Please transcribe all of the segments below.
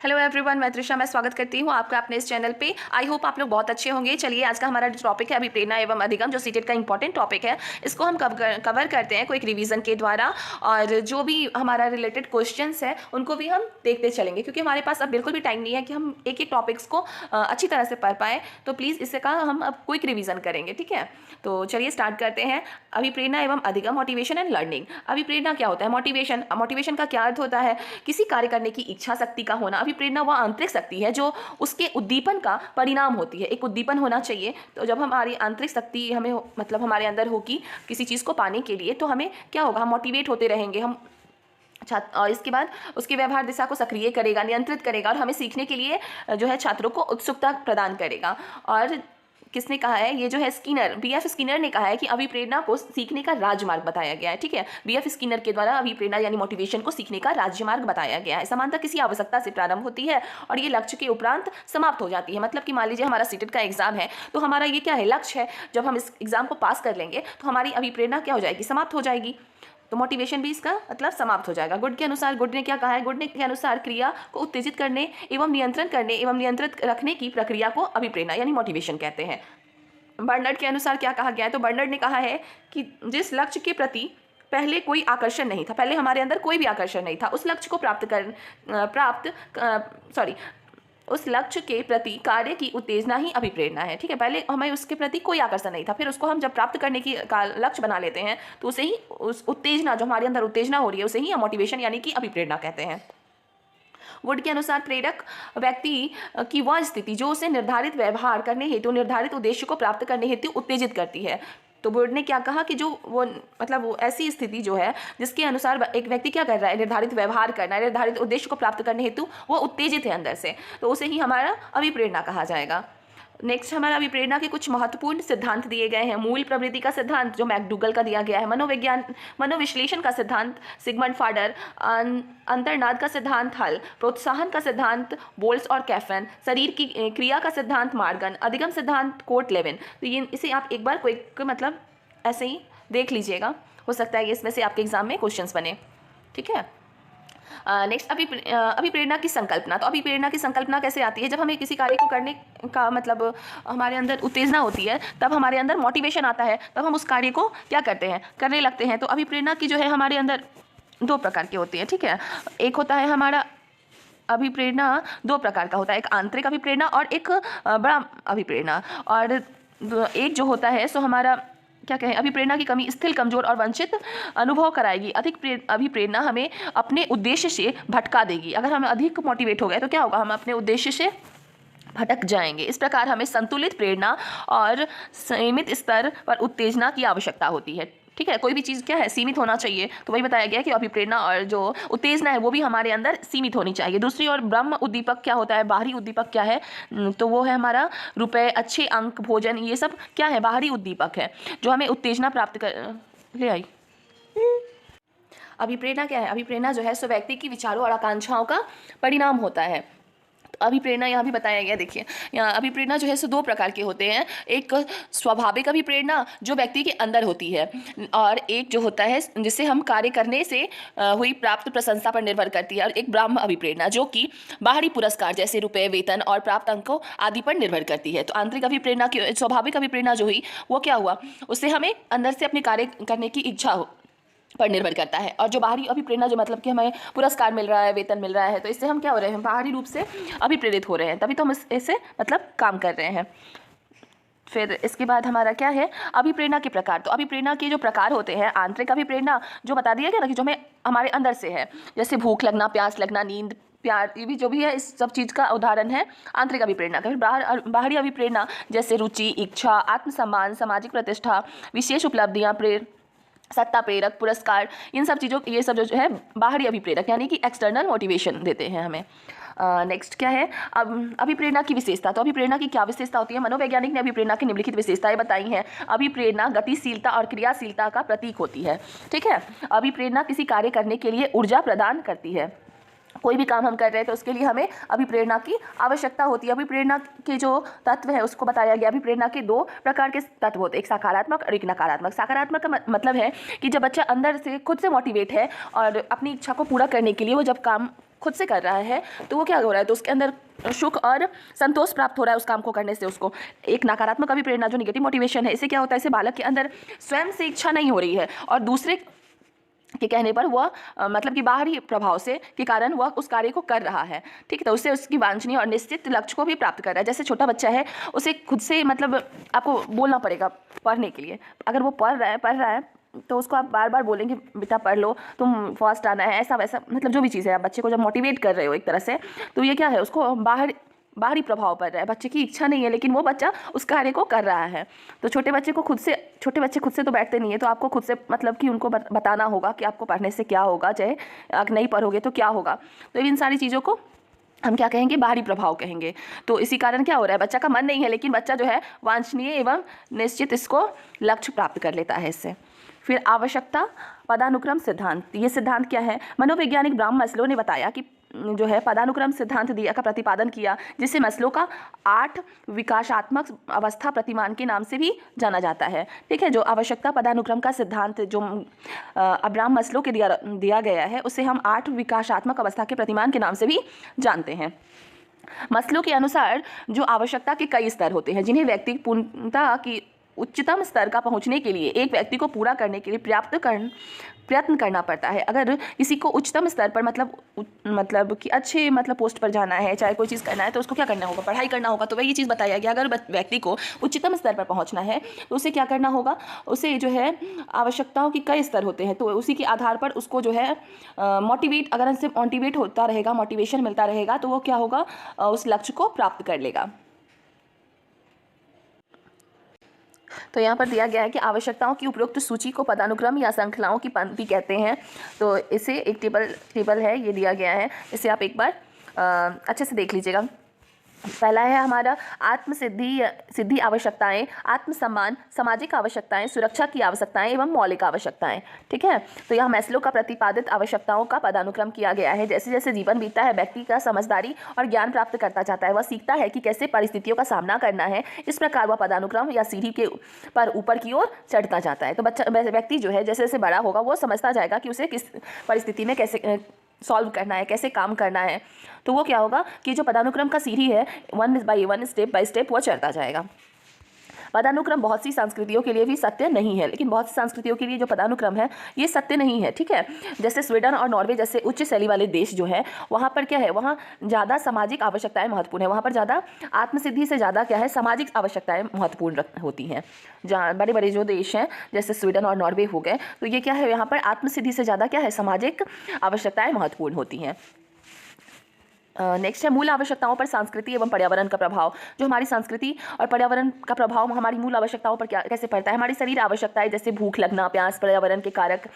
Hello everyone, मैं त्रिशा। मैं स्वागत करती हूँ आपका अपने इस चैनल पे। आई होप आप लोग बहुत अच्छे होंगे। चलिए, आज का हमारा टॉपिक है अभिप्रेरणा एवं अधिगम, जो सीटेट का इंपॉर्टेंट टॉपिक है। इसको हम कवर करते हैं कोई एक रिवीजन के द्वारा, और जो भी हमारा रिलेटेड क्वेश्चंस है उनको भी हम देखते चलेंगे, क्योंकि हमारे पास अब बिल्कुल भी टाइम नहीं है कि हम एक एक टॉपिक्स को अच्छी तरह से पढ़ पाएँ। तो प्लीज़ इससे का हम अब क्विक रिवीजन करेंगे, ठीक है। तो चलिए स्टार्ट करते हैं। अभिप्रेरणा एवं अधिगम, मोटिवेशन एंड लर्निंग। अभिप्रेरणा क्या होता है? मोटिवेशन का क्या अर्थ होता है? किसी कार्य करने की इच्छा शक्ति का होना। अभिप्रेरणा वह आंतरिक शक्ति है जो उसके उद्दीपन का परिणाम होती है। एक उद्दीपन होना चाहिए। तो जब हमारी आंतरिक शक्ति हमें मतलब हमारे अंदर होगी किसी चीज़ को पाने के लिए, तो हमें क्या होगा? हम मोटिवेट होते रहेंगे। हम और इसके बाद उसकी व्यवहार दिशा को सक्रिय करेगा, नियंत्रित करेगा, और हमें सीखने के लिए जो है छात्रों को उत्सुकता प्रदान करेगा। और किसने कहा है? ये जो है स्किनर, बीएफ स्किनर ने कहा है कि अभिप्रेरणा को सीखने का राजमार्ग बताया गया है, ठीक है। बीएफ स्किनर के द्वारा अभिप्रेरणा यानी मोटिवेशन को सीखने का राजमार्ग बताया गया है। समानता किसी आवश्यकता से प्रारंभ होती है और ये लक्ष्य के उपरांत समाप्त हो जाती है। मतलब कि मान लीजिए हमारा सीटेट का एग्जाम है, तो हमारा ये क्या है? लक्ष्य है। जब हम इस एग्जाम को पास कर लेंगे तो हमारी अभिप्रेरणा क्या हो जाएगी? समाप्त हो जाएगी। तो मोटिवेशन भी इसका मतलब समाप्त हो जाएगा। गुड के अनुसार, गुड ने क्या कहा है? गुड ने के अनुसार क्रिया को उत्तेजित करने एवं नियंत्रण करने एवं नियंत्रित रखने की प्रक्रिया को अभिप्रेरणा यानी मोटिवेशन कहते हैं। बर्नर्ड के अनुसार क्या कहा गया है? तो बर्नर्ड ने कहा है कि जिस लक्ष्य के प्रति पहले कोई आकर्षण नहीं था, पहले हमारे अंदर कोई भी आकर्षण नहीं था, उस लक्ष्य को उस लक्ष्य के प्रति कार्य की उत्तेजना ही अभिप्रेरणा है, ठीक है। पहले हमें उसके प्रति कोई आकर्षण नहीं था, फिर उसको हम जब प्राप्त करने की का लक्ष्य बना लेते हैं, तो उसे ही उस उत्तेजना, जो हमारे अंदर उत्तेजना हो रही है, उसे ही हम मोटिवेशन यानी कि अभिप्रेरणा कहते हैं। वुड के अनुसार प्रेरक व्यक्ति की वह स्थिति जो उसे निर्धारित व्यवहार करने हेतु, निर्धारित उद्देश्य को प्राप्त करने हेतु उत्तेजित करती है। तो वुड ने क्या कहा कि जो वो मतलब वो ऐसी स्थिति जो है जिसके अनुसार एक व्यक्ति क्या कर रहा है? निर्धारित व्यवहार करना है, निर्धारित उद्देश्य को प्राप्त करने हेतु वो उत्तेजित है अंदर से, तो उसे ही हमारा अभिप्रेरणा कहा जाएगा। नेक्स्ट हमारा अभिप्रेरणा के कुछ महत्वपूर्ण सिद्धांत दिए गए हैं। मूल प्रवृत्ति का सिद्धांत जो मैकडूगल का दिया गया है, मनोविश्लेषण का सिद्धांत सिगमंड फ्रॉइड, अंतर्नाद का सिद्धांत हल, प्रोत्साहन का सिद्धांत बोल्स और कैफन, शरीर की क्रिया का सिद्धांत मार्गन, अधिगम सिद्धांत कोर्ट लेविन। तो ये इसे आप एक बार कोई मतलब ऐसे ही देख लीजिएगा, हो सकता है ये इसमें से आपके एग्जाम में क्वेश्चंस बने, ठीक है। नेक्स्ट अभिप्रेरणा की संकल्पना। तो अभिप्रेरणा की संकल्पना कैसे आती है? जब हमें किसी कार्य को करने का मतलब हमारे अंदर उत्तेजना होती है, तब हमारे अंदर मोटिवेशन आता है, तब हम उस कार्य को क्या करते हैं? करने लगते हैं। तो अभिप्रेरणा की जो है हमारे अंदर दो प्रकार की होती है, ठीक है। एक होता है हमारा अभिप्रेरणा, दो प्रकार का होता है, एक आंतरिक अभिप्रेरणा और एक बड़ा अभिप्रेरणा। और एक जो होता है सो हमारा क्या कहें, अभिप्रेरणा की कमी स्थिर, कमजोर और वंचित अनुभव कराएगी। अधिक अभिप्रेरणा हमें अपने उद्देश्य से भटका देगी। अगर हम अधिक मोटिवेट हो गए तो क्या होगा? हम अपने उद्देश्य से भटक जाएंगे। इस प्रकार हमें संतुलित प्रेरणा और सीमित स्तर पर उत्तेजना की आवश्यकता होती है, ठीक है। कोई भी चीज़ क्या है? सीमित होना चाहिए। तो वही बताया गया कि अभिप्रेरणा और जो उत्तेजना है वो भी हमारे अंदर सीमित होनी चाहिए। दूसरी ओर ब्रह्म उद्दीपक क्या होता है? बाहरी उद्दीपक क्या है? तो वो है हमारा रुपए, अच्छे अंक, भोजन, ये सब क्या है? बाहरी उद्दीपक है जो हमें उत्तेजना प्राप्त कर ले आई। अभिप्रेरणा क्या है? अभिप्रेरणा जो है सो व्यक्ति की विचारों और आकांक्षाओं का परिणाम होता है। अभिप्रेरणा यहाँ भी बताया गया। देखिए, यहाँ अभिप्रेरणा जो है सो दो प्रकार के होते हैं। एक स्वाभाविक अभिप्रेरणा जो व्यक्ति के अंदर होती है, और एक जो होता है जिसे हम कार्य करने से हुई प्राप्त प्रशंसा पर निर्भर करती है। और एक ब्रह्म अभिप्रेरणा जो कि बाहरी पुरस्कार जैसे रुपए, वेतन और प्राप्त अंकों आदि पर निर्भर करती है। तो आंतरिक अभिप्रेरणा की, स्वाभाविक अभिप्रेरणा जो हुई वो क्या हुआ? उससे हमें अंदर से अपने कार्य करने की इच्छा पर निर्भर करता है। और जो बाहरी अभिप्रेरणा जो मतलब कि हमें पुरस्कार मिल रहा है, वेतन मिल रहा है, तो इससे हम क्या हो रहे हैं? बाहरी रूप से अभिप्रेरित हो रहे हैं, तभी तो हम इससे मतलब काम कर रहे हैं। फिर इसके बाद हमारा क्या है? अभिप्रेरणा के प्रकार। तो अभिप्रेरणा के जो प्रकार होते हैं, आंतरिक अभिप्रेरणा जो बता दिया गया ना कि जो हमें हमारे अंदर से है, जैसे भूख लगना, प्यास लगना, नींद, प्यार, ये भी जो भी है इस सब चीज़ का उदाहरण है आंतरिक अभिप्रेरणा का। फिर बाहरी अभिप्रेरणा जैसे रुचि, इच्छा, आत्मसम्मान, सामाजिक प्रतिष्ठा, विशेष उपलब्धियाँ, सत्ता प्रेरक, पुरस्कार, इन सब चीज़ों, ये सब जो है बाहरी अभिप्रेरक यानी कि एक्सटर्नल मोटिवेशन देते हैं हमें। नेक्स्ट क्या है? अब अभिप्रेरणा की विशेषता। तो अभिप्रेरणा की क्या विशेषता होती है? मनोवैज्ञानिक ने अभिप्रेरणा की निम्नलिखित विशेषताएं बताई हैं। अभिप्रेरणा गतिशीलता और क्रियाशीलता का प्रतीक होती है, ठीक है। अभिप्रेरणा किसी कार्य करने के लिए ऊर्जा प्रदान करती है। कोई भी काम हम कर रहे हैं तो उसके लिए हमें अभिप्रेरणा की आवश्यकता होती है। अभिप्रेरणा के जो तत्व है उसको बताया गया। अभिप्रेरणा के दो प्रकार के तत्व होते हैं, एक सकारात्मक और एक नकारात्मक। सकारात्मक का मतलब है कि जब बच्चा अंदर से खुद से मोटिवेट है और अपनी इच्छा को पूरा करने के लिए वो जब काम खुद से कर रहा है तो वो क्या हो रहा है, तो उसके अंदर सुख और संतोष प्राप्त हो रहा है उस काम को करने से उसको। एक नकारात्मक अभिप्रेरणा जो नेगेटिव मोटिवेशन है, इससे क्या होता है, इसे बालक के अंदर स्वयं से इच्छा नहीं हो रही है और दूसरे के कहने पर वह मतलब कि बाहरी प्रभाव से के कारण वह उस कार्य को कर रहा है, ठीक है। तो उससे उसकी वांछनीय और निश्चित लक्ष्य को भी प्राप्त कर रहा है। जैसे छोटा बच्चा है, उसे खुद से मतलब आपको बोलना पड़ेगा पढ़ने के लिए। अगर वो पढ़ रहा है तो उसको आप बार बार बोलेंगे बेटा पढ़ लो, तुम फर्स्ट आना है, ऐसा वैसा, मतलब जो भी चीज़ है आप बच्चे को जब मोटिवेट कर रहे हो एक तरह से, तो ये क्या है, उसको बाहरी प्रभाव पड़ रहा है। बच्चे की इच्छा नहीं है लेकिन वो बच्चा उस कार्य को कर रहा है। तो छोटे बच्चे खुद से तो बैठते नहीं है, तो आपको खुद से मतलब कि उनको बताना होगा कि आपको पढ़ने से क्या होगा, चाहे अगर नहीं पढ़ोगे तो क्या होगा। तो इन सारी चीज़ों को हम क्या कहेंगे, बाहरी प्रभाव कहेंगे। तो इसी कारण क्या हो रहा है, बच्चा का मन नहीं है लेकिन बच्चा जो है वांछनीय एवं निश्चित इसको लक्ष्य प्राप्त कर लेता है इससे। फिर आवश्यकता पदानुक्रम सिद्धांत। ये सिद्धांत क्या है, मनोवैज्ञानिक ब्राह्म मस्लो ने बताया कि जो है पदानुक्रम सिद्धांत दिया का प्रतिपादन किया, जिसे मस्लो का 8 विकासात्मक अवस्था प्रतिमान के नाम से भी जाना जाता है, ठीक है। जो आवश्यकता पदानुक्रम का सिद्धांत जो अब्राहम मस्लो के दिया गया है, उसे हम 8 विकासात्मक अवस्था के प्रतिमान के नाम से भी जानते हैं। मस्लो के अनुसार जो आवश्यकता के कई स्तर होते हैं, जिन्हें व्यक्ति पूर्णता की उच्चतम स्तर का पहुंचने के लिए एक व्यक्ति को पूरा करने के लिए प्रयत्न करना पड़ता है। अगर किसी को उच्चतम स्तर पर मतलब कि अच्छे पोस्ट पर जाना है, चाहे कोई चीज़ करना है, तो उसको क्या करना होगा, पढ़ाई करना होगा। तो वही चीज़ बताया गया, अगर व्यक्ति को उच्चतम स्तर पर पहुंचना है तो उसे क्या करना होगा, उसे जो है आवश्यकताओं के कई स्तर होते हैं, तो उसी के आधार पर उसको जो है अगर उनसे मोटिवेट होता रहेगा, मोटिवेशन मिलता रहेगा, तो वो क्या होगा, उस लक्ष्य को प्राप्त कर लेगा। तो यहाँ पर दिया गया है कि आवश्यकताओं की उपरोक्त सूची को पदानुक्रम या श्रृंखलाओं की पंक्ति कहते हैं। तो इसे एक टेबल है, ये दिया गया है, इसे आप एक बार अच्छे से देख लीजिएगा। पहला है हमारा सिद्धि आवश्यकताएं, आत्मसम्मान, सामाजिक आवश्यकताएं, सुरक्षा की आवश्यकताएं एवं मौलिक आवश्यकताएं, ठीक है। तो यहाँ मैस्लो का प्रतिपादित आवश्यकताओं का पदानुक्रम किया गया है। जैसे जैसे जीवन बीतता है, व्यक्ति का समझदारी और ज्ञान प्राप्त करता जाता है, वह सीखता है कि कैसे परिस्थितियों का सामना करना है। इस प्रकार वह पदानुक्रम या सीढ़ी के पर ऊपर की ओर चढ़ता जाता है। तो व्यक्ति जो है जैसे जैसे बड़ा होगा वो समझता जाएगा कि उसे किस परिस्थिति में कैसे सॉल्व करना है, कैसे काम करना है। तो वो क्या होगा कि जो पदानुक्रम का सीढ़ी है, 1 बाय 1 स्टेप बाय स्टेप वो चढ़ता जाएगा। पदानुक्रम बहुत सी संस्कृतियों के लिए भी सत्य नहीं है, लेकिन बहुत सी संस्कृतियों के लिए जो पदानुक्रम है ये सत्य नहीं है, ठीक है। जैसे स्वीडन और नॉर्वे जैसे उच्च शैली वाले देश जो है, वहाँ पर क्या है, वहाँ ज़्यादा सामाजिक आवश्यकताएं महत्वपूर्ण है। वहाँ पर ज़्यादा आत्मसिद्धि से ज़्यादा क्या है, सामाजिक आवश्यकताएं महत्वपूर्ण होती हैं। जहाँ बड़े बड़े जो देश हैं जैसे स्वीडन और नॉर्वे हो गए, तो ये क्या है, यहाँ पर आत्मसिद्धि से ज़्यादा क्या है, सामाजिक आवश्यकताएं महत्वपूर्ण होती हैं। नेक्स्ट है मूल आवश्यकताओं पर संस्कृति एवं पर्यावरण का प्रभाव। जो हमारी संस्कृति और पर्यावरण का प्रभाव हमारी मूल आवश्यकताओं पर कैसे पड़ता है। हमारी शरीर आवश्यकताएं जैसे भूख लगना, प्यास पर्यावरण के कारक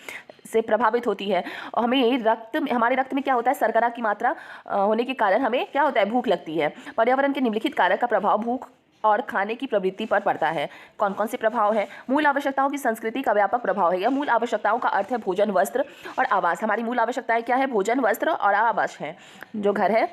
से प्रभावित होती है। और हमारे रक्त में क्या होता है, शर्करा की मात्रा होने के कारण हमें क्या होता है, भूख लगती है। पर्यावरण के निम्नलिखित कारक का प्रभाव भूख और खाने की प्रवृत्ति पर पड़ता है। कौन कौन से प्रभाव है। मूल आवश्यकताओं की संस्कृति का व्यापक प्रभाव है। यह मूल आवश्यकताओं का अर्थ है भोजन, वस्त्र और आवास। हमारी मूल आवश्यकताएं क्या है, भोजन, वस्त्र और आवास है। जो घर है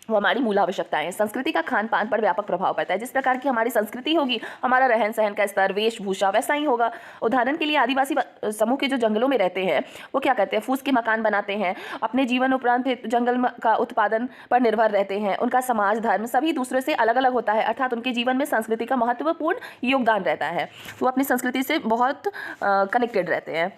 वो हमारी मूल आवश्यकताएं हैं। संस्कृति का खान पान पर व्यापक प्रभाव पड़ता है। जिस प्रकार की हमारी संस्कृति होगी, हमारा रहन सहन का स्तर, वेशभूषा वैसा ही होगा। उदाहरण के लिए आदिवासी समूह के जो जंगलों में रहते हैं वो क्या करते हैं, फूस के मकान बनाते हैं, अपने जीवन उपरांत जंगल का उत्पादन पर निर्भर रहते हैं। उनका समाज, धर्म सभी दूसरे से अलग अलग होता है, अर्थात उनके जीवन में संस्कृति का महत्वपूर्ण योगदान रहता है। वो अपनी संस्कृति से बहुत कनेक्टेड रहते हैं।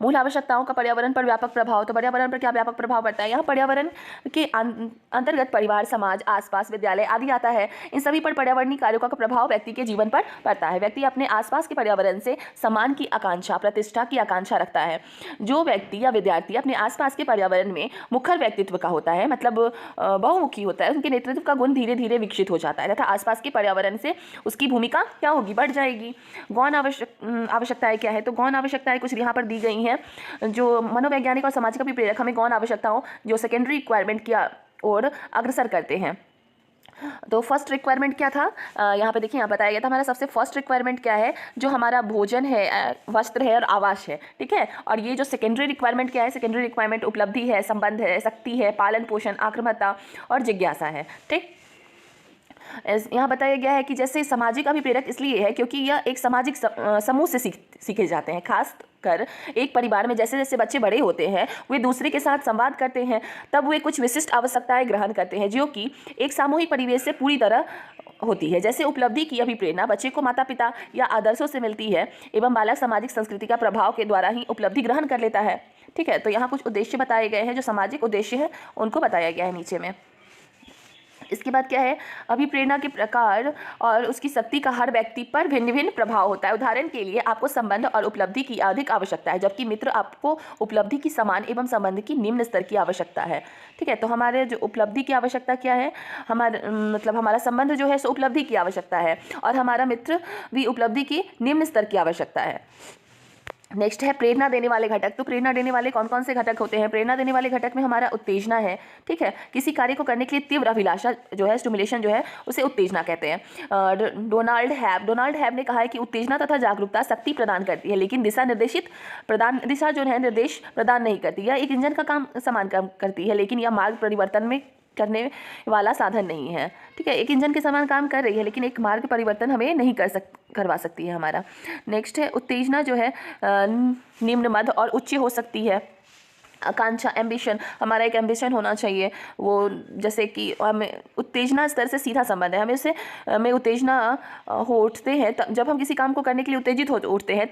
मूल आवश्यकताओं का पर्यावरण पर व्यापक प्रभाव। तो पर्यावरण पर क्या व्यापक प्रभाव पड़ता है, यहाँ पर्यावरण के अंतर्गत परिवार, समाज, आसपास, विद्यालय आदि आता है। इन सभी पर पर्यावरणीय कार्यों का प्रभाव व्यक्ति के जीवन पर पड़ता है। व्यक्ति अपने आसपास के पर्यावरण से सम्मान की आकांक्षा, प्रतिष्ठा की आकांक्षा रखता है। जो व्यक्ति या विद्यार्थी अपने आसपास के पर्यावरण में मुखर व्यक्तित्व का होता है, मतलब बहुमुखी होता है, उनके नेतृत्व का गुण धीरे धीरे विकसित हो जाता है तथा आसपास के पर्यावरण से उसकी भूमिका क्या होगी, बढ़ जाएगी। गौण आवश्यकताएं क्या है, तो गौण आवश्यकताएं कुछ यहाँ पर दी गई हैं। जो मनोवैज्ञानिक और सामाजिक अभिप्रेरक हमें गौण आवश्यकताओं जो सेकेंडरी रिक्वायरमेंट की ओर अग्रसर करते हैं। तो फर्स्ट रिक्वायरमेंट क्या था, यहाँ पे देखिए, यहाँ बताया गया था हमारा सबसे फर्स्ट रिक्वायरमेंट क्या है, जो हमारा भोजन है, वस्त्र है और आवास है, ठीक है। और ये जो सेकेंडरी रिक्वायरमेंट क्या है, सेकेंडरी रिक्वायरमेंट उपलब्धि है, संबंध है, शक्ति है, पालन पोषण, आक्रामकता और जिज्ञासा है, ठीक। यहाँ बताया गया है कि जैसे सामाजिक अभिप्रेरक इसलिए है क्योंकि यह एक सामाजिक समूह से सीखे जाते हैं। खास कर एक परिवार में जैसे जैसे बच्चे बड़े होते हैं वे दूसरे के साथ संवाद करते हैं, तब वे कुछ विशिष्ट आवश्यकताएं ग्रहण करते हैं जो कि एक सामूहिक परिवेश से पूरी तरह होती है। जैसे उपलब्धि की अभिप्रेरणा बच्चे को माता पिता या आदर्शों से मिलती है एवं बालक सामाजिक संस्कृति का प्रभाव के द्वारा ही उपलब्धि ग्रहण कर लेता है। ठीक है, तो यहाँ कुछ उद्देश्य बताए गए हैं, जो सामाजिक उद्देश्य है उनको बताया गया है नीचे में। इसके बाद क्या है, अभिप्रेरणा के प्रकार और उसकी शक्ति का हर व्यक्ति पर भिन्न भिन्न प्रभाव होता है। उदाहरण के लिए आपको संबंध और उपलब्धि की अधिक आवश्यकता है, जबकि मित्र आपको उपलब्धि की समान एवं संबंध की निम्न स्तर की आवश्यकता है। ठीक है, तो हमारे जो उपलब्धि की आवश्यकता क्या है, हमारा संबंध जो है सो उपलब्धि की आवश्यकता है, और हमारा मित्र भी उपलब्धि की निम्न स्तर की आवश्यकता है। नेक्स्ट है प्रेरणा देने वाले घटक। तो प्रेरणा देने वाले कौन कौन से घटक होते हैं? प्रेरणा देने वाले घटक में हमारा उत्तेजना है। ठीक है, किसी कार्य को करने के लिए तीव्र अभिलाषा जो है, स्टिमुलेशन जो है, उसे उत्तेजना कहते हैं। डोनाल्ड हैब ने कहा है कि उत्तेजना तथा जागरूकता शक्ति प्रदान करती है, लेकिन दिशा जो है निर्देश प्रदान नहीं करती। यह एक इंजन का समान काम करती है, लेकिन यह मार्ग परिवर्तन में करने वाला साधन नहीं है। ठीक है, एक इंजन के समान काम कर रही है, लेकिन एक मार्ग परिवर्तन हमें नहीं करवा सकती है हमारा। नेक्स्ट है उत्तेजना जो है निम्न, मध्य और उच्च हो सकती है। आकांक्षा, एम्बिशन, हमारा एक एम्बिशन होना चाहिए, वो जैसे कि हमें उत्तेजना स्तर से सीधा संबंध है। हमें उत्तेजना हो उठते हैं जब हम किसी काम को करने के लिए उत्तेजित हो उठते हैं,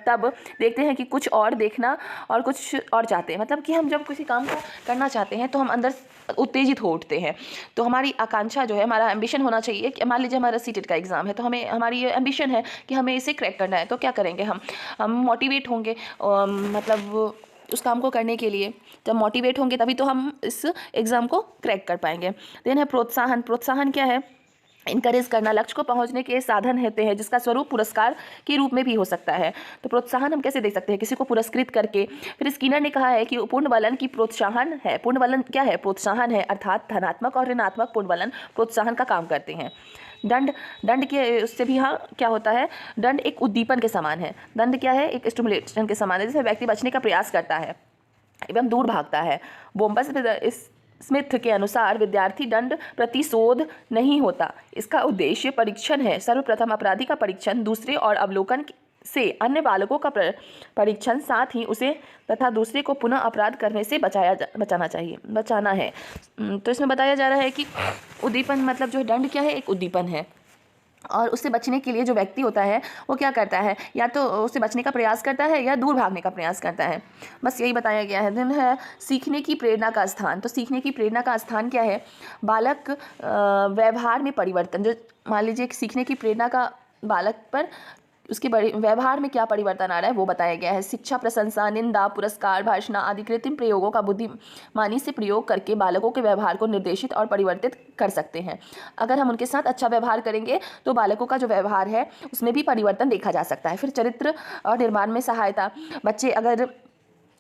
तब देखते हैं कि कुछ और देखना और कुछ और चाहते हैं। मतलब कि हम जब किसी काम को करना चाहते हैं तो हम अंदर उत्तेजित हो उठते हैं। तो हमारी आकांक्षा जो है, हमारा एम्बिशन होना चाहिए कि मान लीजिए हमारा सीटेट का एग्ज़ाम है, तो हमारी ये एम्बिशन है कि हमें इसे क्रैक करना है। तो क्या करेंगे, हम मोटिवेट होंगे, मतलब उस काम को करने के लिए जब मोटिवेट होंगे तभी तो हम इस एग्ज़ाम को क्रैक कर पाएंगे। देन है प्रोत्साहन क्या है? इनकरेज करना, लक्ष्य को पहुंचने के साधन होते हैं जिसका स्वरूप पुरस्कार के रूप में भी हो सकता है। तो प्रोत्साहन हम कैसे देख सकते हैं? किसी को पुरस्कृत करके। फिर स्किनर ने कहा है कि पूर्णबलन की प्रोत्साहन है। पूर्णबलन क्या है? प्रोत्साहन है, अर्थात धनात्मक और ऋणात्मक पूर्णबलन प्रोत्साहन का काम करते हैं। दंड के उससे भी हाँ क्या होता है, दंड एक उद्दीपन के समान है। दंड क्या है? एक स्टिमुलेशन के समान है, जिसमें व्यक्ति बचने का प्रयास करता है एवं दूर भागता है। बोम्बस स्मिथ के अनुसार विद्यार्थी दंड प्रतिशोध नहीं होता, इसका उद्देश्य परीक्षण है। सर्वप्रथम अपराधी का परीक्षण, दूसरे और अवलोकन से अन्य बालकों का परीक्षण, साथ ही उसे तथा दूसरे को पुनः अपराध करने से बचाना है। तो इसमें बताया जा रहा है कि उद्दीपन मतलब जो दंड क्या है? एक उद्दीपन है, और उससे बचने के लिए जो व्यक्ति होता है वो क्या करता है, या तो उससे बचने का प्रयास करता है या दूर भागने का प्रयास करता है। बस यही बताया गया है। देन है सीखने की प्रेरणा का स्थान। तो सीखने की प्रेरणा का स्थान क्या है? बालक व्यवहार में परिवर्तन। जो मान लीजिए सीखने की प्रेरणा का बालक पर उसके व्यवहार में क्या परिवर्तन आ रहा है वो बताया गया है। शिक्षा, प्रशंसा, निंदा, पुरस्कार, भाषण आदि कृत्रिम प्रयोगों का बुद्धिमानी से प्रयोग करके बालकों के व्यवहार को निर्देशित और परिवर्तित कर सकते हैं। अगर हम उनके साथ अच्छा व्यवहार करेंगे तो बालकों का जो व्यवहार है उसमें भी परिवर्तन देखा जा सकता है। फिर चरित्र और निर्माण में सहायता। बच्चे अगर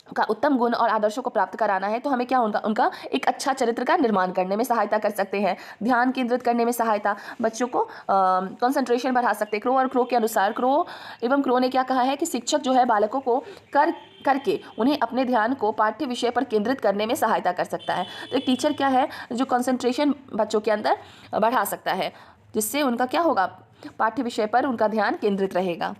का उत्तम गुण और आदर्शों को प्राप्त कराना है तो हमें क्या उनका एक अच्छा चरित्र का निर्माण करने में सहायता कर सकते हैं। ध्यान केंद्रित करने में सहायता, बच्चों को कंसंट्रेशन बढ़ा सकते हैं। क्रो के अनुसार क्रो ने क्या कहा है कि शिक्षक जो है बालकों को करके उन्हें अपने ध्यान को पाठ्य विषय पर केंद्रित करने में सहायता कर सकता है। तो एक टीचर क्या है जो कंसंट्रेशन बच्चों के अंदर बढ़ा सकता है, जिससे उनका क्या होगा, पाठ्य विषय पर उनका ध्यान केंद्रित रहेगा।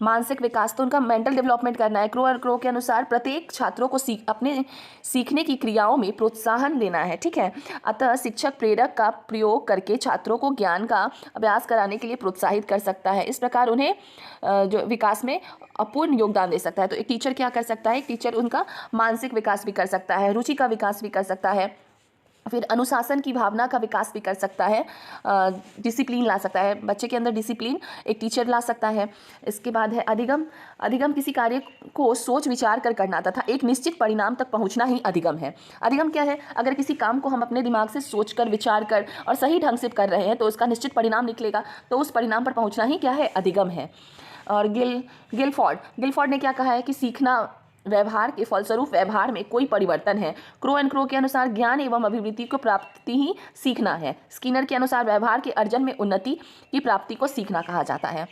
मानसिक विकास, तो उनका मेंटल डेवलपमेंट करना है। क्रो के अनुसार प्रत्येक छात्रों को अपने सीखने की क्रियाओं में प्रोत्साहन देना है। ठीक है, अतः शिक्षक प्रेरक का प्रयोग करके छात्रों को ज्ञान का अभ्यास कराने के लिए प्रोत्साहित कर सकता है। इस प्रकार उन्हें जो विकास में अपूर्ण योगदान दे सकता है। तो एक टीचर क्या कर सकता है? एक टीचर उनका मानसिक विकास भी कर सकता है, रुचि का विकास भी कर सकता है, फिर अनुशासन की भावना का विकास भी कर सकता है, डिसिप्लिन ला सकता है। बच्चे के अंदर डिसिप्लिन एक टीचर ला सकता है। इसके बाद है अधिगम किसी कार्य को सोच विचार कर करना तथा एक निश्चित परिणाम तक पहुंचना ही अधिगम है। अधिगम क्या है? अगर किसी काम को हम अपने दिमाग से सोच कर, विचार कर और सही ढंग से कर रहे हैं तो उसका निश्चित परिणाम निकलेगा, तो उस परिणाम पर पहुँचना ही क्या है? अधिगम है। और गिलफोर्ड ने क्या कहा है कि सीखना व्यवहार के फलस्वरूप व्यवहार में कोई परिवर्तन है। क्रो के अनुसार ज्ञान एवं अभिवृद्धि को प्राप्ति ही सीखना है। स्किनर के अनुसार व्यवहार के अर्जन में उन्नति की प्राप्ति को सीखना कहा जाता है।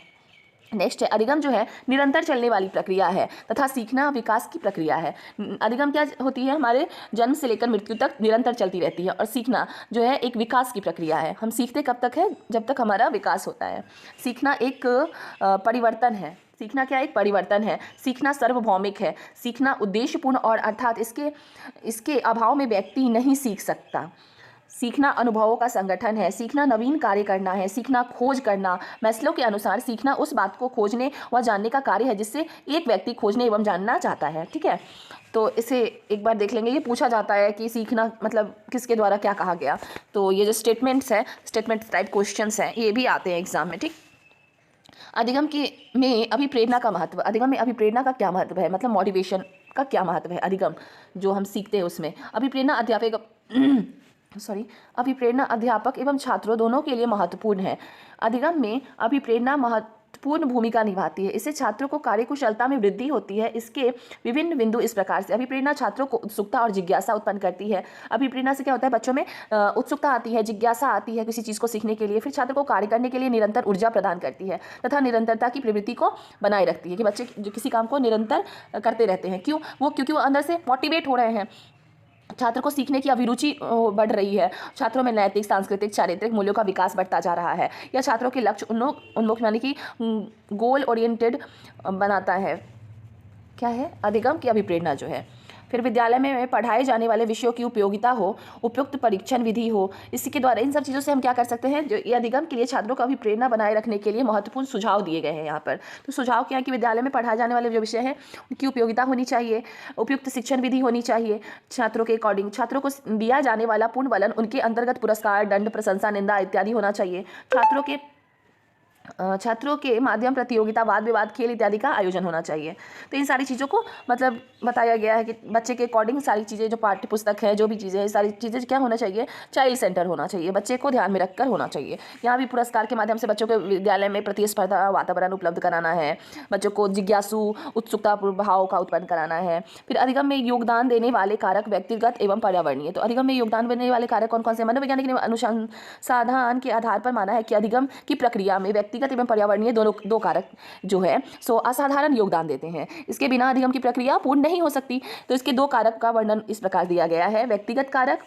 नेक्स्ट है अधिगम जो है निरंतर चलने वाली प्रक्रिया है तथा सीखना विकास की प्रक्रिया है। अधिगम क्या होती है, हमारे जन्म से लेकर मृत्यु तक निरंतर चलती रहती है, और सीखना जो है एक विकास की प्रक्रिया है। हम सीखते कब तक है, जब तक हमारा विकास होता है। सीखना एक परिवर्तन है। सीखना क्या एक परिवर्तन है। सीखना सार्वभौमिक है। सीखना उद्देश्यपूर्ण और अर्थात इसके अभाव में व्यक्ति नहीं सीख सकता। सीखना अनुभवों का संगठन है। सीखना नवीन कार्य करना है। सीखना खोज करना। मैस्लो के अनुसार सीखना उस बात को खोजने व जानने का कार्य है जिससे एक व्यक्ति खोजने एवं जानना चाहता है। ठीक है, तो इसे एक बार देख लेंगे। ये पूछा जाता है कि सीखना मतलब किसके द्वारा क्या कहा गया, तो ये जो स्टेटमेंट्स है, स्टेटमेंट टाइप क्वेश्चंस हैं, ये भी आते हैं एग्जाम में। ठीक, अधिगम में अभिप्रेरणा का महत्व। अधिगम में अभिप्रेरणा का क्या महत्व है, मतलब मोटिवेशन का क्या महत्व है। अधिगम जो हम सीखते हैं उसमें अभिप्रेरणा अध्यापक एवं छात्रों दोनों के लिए महत्वपूर्ण है। अधिगम में अभिप्रेरणा महत्वपूर्ण भूमिका निभाती है। इससे छात्रों को कार्यकुशलता में वृद्धि होती है। इसके विभिन्न बिंदु इस प्रकार से। अभिप्रेरणा छात्रों को उत्सुकता और जिज्ञासा उत्पन्न करती है। अभिप्रेरणा से क्या होता है, बच्चों में उत्सुकता आती है, जिज्ञासा आती है किसी चीज़ को सीखने के लिए। फिर छात्र को कार्य करने के लिए निरंतर ऊर्जा प्रदान करती है तथा निरंतरता की प्रवृत्ति को बनाए रखती है, कि बच्चे जो किसी काम को निरंतर करते रहते हैं। क्योंकि वो अंदर से मोटिवेट हो रहे हैं। छात्र को सीखने की अभिरुचि बढ़ रही है। छात्रों में नैतिक, सांस्कृतिक, चारित्रिक मूल्यों का विकास बढ़ता जा रहा है। यह छात्रों के लक्ष्य उन्मुख यानी कि गोल ओरिएंटेड बनाता है। क्या है, अधिगम की अभिप्रेरणा जो है। फिर विद्यालय में पढ़ाए जाने वाले विषयों की उपयोगिता हो, उपयुक्त परीक्षण विधि हो, इसी के द्वारा इन सब चीज़ों से हम क्या कर सकते हैं, जो ये अधिगम के लिए छात्रों को अभिप्रेरणा बनाए रखने के लिए महत्वपूर्ण सुझाव दिए गए हैं यहाँ पर। तो सुझाव क्या है कि विद्यालय में पढ़ाए जाने वाले जो विषय हैं उनकी उपयोगिता होनी चाहिए, उपयुक्त शिक्षण विधि होनी चाहिए छात्रों के अकॉर्डिंग। छात्रों को दिया जाने वाला पूर्ण बलन उनके अंतर्गत पुरस्कार, दंड, प्रशंसा, निंदा इत्यादि होना चाहिए। छात्रों के माध्यम प्रतियोगिता, वाद विवाद, खेल इत्यादि का आयोजन होना चाहिए। तो इन सारी चीज़ों को मतलब बताया गया है कि बच्चे के अकॉर्डिंग सारी चीज़ें, जो पाठ्य पुस्तक है, जो भी चीज़ें हैं, सारी चीज़ें क्या होना चाहिए, चाइल्ड सेंटर होना चाहिए, बच्चे को ध्यान में रखकर होना चाहिए। यहाँ भी पुरस्कार के माध्यम से बच्चों के विद्यालय में प्रतिस्पर्धा वातावरण उपलब्ध कराना है, बच्चों को जिज्ञासु, उत्सुकता भाव का उत्पन्न कराना है। फिर अधिगम में योगदान देने वाले कारक व्यक्तिगत एवं पर्यावरणीय। तो अधिगम में योगदान देने वाले कारक कौन कौन से? मनोवैज्ञानिक ने अनुसंधान के आधार पर माना है कि अधिगम की प्रक्रिया में व्यक्तिगत एवं पर्यावरणीय दो कारक जो है सो असाधारण योगदान देते हैं। इसके बिना अधिगम की प्रक्रिया पूर्ण नहीं हो सकती। तो इसके दो कारक का वर्णन इस प्रकार दिया गया है। व्यक्तिगत कारक,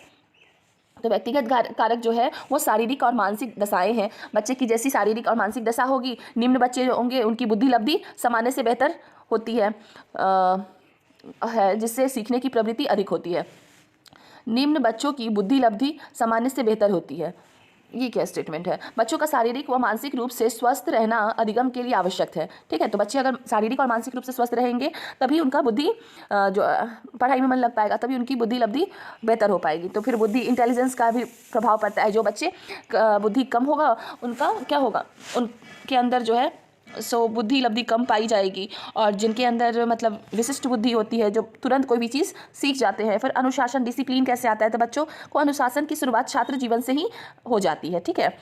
तो व्यक्तिगत कारक जो है वो शारीरिक और मानसिक दशाएं हैं। बच्चे की जैसी शारीरिक और मानसिक दशा होगी, निम्न बच्चे जो होंगे उनकी बुद्धि लब्धि सामान्य से बेहतर होती है, जिससे सीखने की प्रवृत्ति अधिक होती है। निम्न बच्चों की बुद्धि लब्धि सामान्य से बेहतर होती है। ये क्या स्टेटमेंट है? बच्चों का शारीरिक व मानसिक रूप से स्वस्थ रहना अधिगम के लिए आवश्यक है। ठीक है, तो बच्चे अगर शारीरिक और मानसिक रूप से स्वस्थ रहेंगे तभी उनका बुद्धि जो पढ़ाई में मन लग पाएगा, तभी उनकी बुद्धि लब्धि बेहतर हो पाएगी। तो फिर बुद्धि इंटेलिजेंस का भी प्रभाव पड़ता है। जो बच्चे बुद्धि कम होगा उनका क्या होगा, उनके अंदर जो है सो बुद्धि लब्धि कम पाई जाएगी, और जिनके अंदर मतलब विशिष्ट बुद्धि होती है, जो तुरंत कोई भी चीज़ सीख जाते हैं। फिर अनुशासन, डिसिप्लिन कैसे आता है? तो बच्चों को अनुशासन की शुरुआत छात्र जीवन से ही हो जाती है। ठीक है,